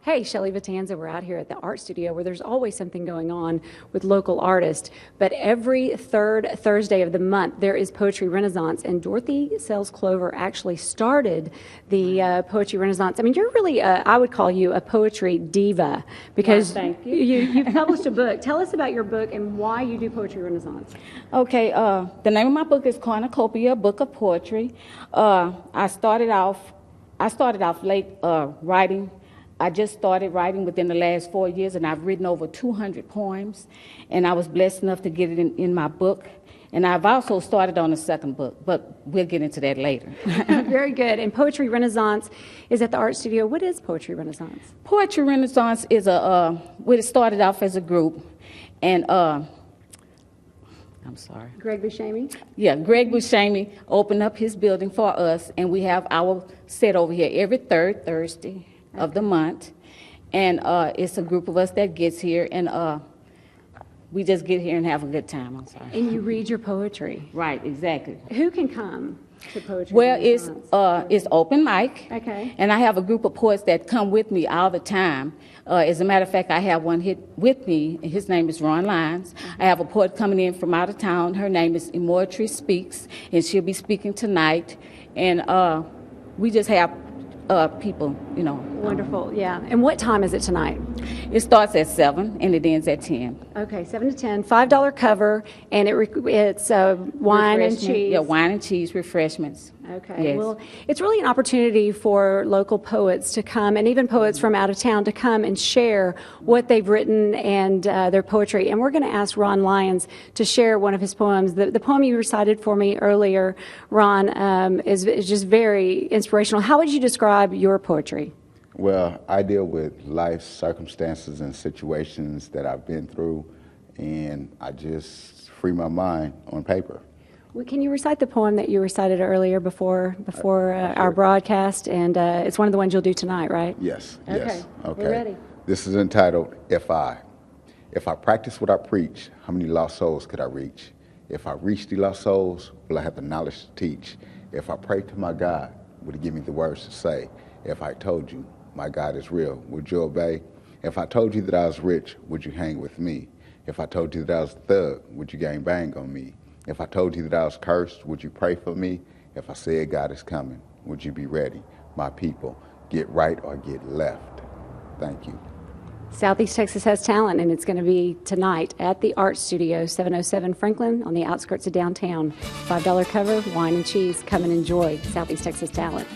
Hey, Shelly Vitanza, we're out here at the art studio where there's always something going on with local artists. But every third Thursday of the month, there is Poetry Renaissance. And Dorothy Sells Clover actually started the Poetry Renaissance. I mean, you're really, I would call you a poetry diva because thank you. You've published a book. Tell us about your book and why you do Poetry Renaissance. Okay, the name of my book is Cornucopia, a book of poetry. I started off late writing. I just started writing within the last 4 years, and I've written over 200 poems, and I was blessed enough to get it in my book. And I've also started on a second book, but we'll get into that later. Very good. And Poetry Renaissance is at the art studio. What is Poetry Renaissance? Poetry Renaissance is it started off as a group, and I'm sorry. Greg Buscemi? Yeah, Greg Buscemi opened up his building for us, and we have our set over here every third Thursday of the month. And it's a group of us that gets here, and we just get here and have a good time. I'm sorry. And you read your poetry. Right, exactly. Who can come to Poetry Well, Renaissance? it's open mic. Okay. And I have a group of poets that come with me all the time. As a matter of fact, I have one here with me. His name is Ron Lyons. I have a poet coming in from out of town. Her name is Immortry Speaks, and she'll be speaking tonight. And we just have people, you know. Wonderful, yeah. And what time is it tonight? It starts at 7 and it ends at 10. Okay, 7 to 10, $5 cover, and it's wine and cheese. Yeah, wine and cheese, refreshments. Okay, Yes. well, it's really an opportunity for local poets to come, and even poets from out of town to come and share what they've written and their poetry. And we're going to ask Ron Lyons to share one of his poems. The poem you recited for me earlier, Ron, is just very inspirational. How would you describe your poetry? Well, I deal with life circumstances and situations that I've been through, and I just free my mind on paper. Well, can you recite the poem that you recited earlier before our broadcast? And it's one of the ones you'll do tonight, right? Yes, Okay, yes. Okay. we're ready. This is entitled, If I practice what I preach, how many lost souls could I reach? If I reach the lost souls, will I have the knowledge to teach? If I pray to my God, would he give me the words to say? If I told you my God is real, would you obey? If I told you that I was rich, would you hang with me? If I told you that I was a thug, would you gang bang on me? If I told you that I was cursed, would you pray for me? If I said God is coming, would you be ready? My people, get right or get left. Thank you. Southeast Texas Has Talent, and it's going to be tonight at the Art Studio, 707 Franklin, on the outskirts of downtown. $5 cover, wine and cheese. Come and enjoy Southeast Texas Talent.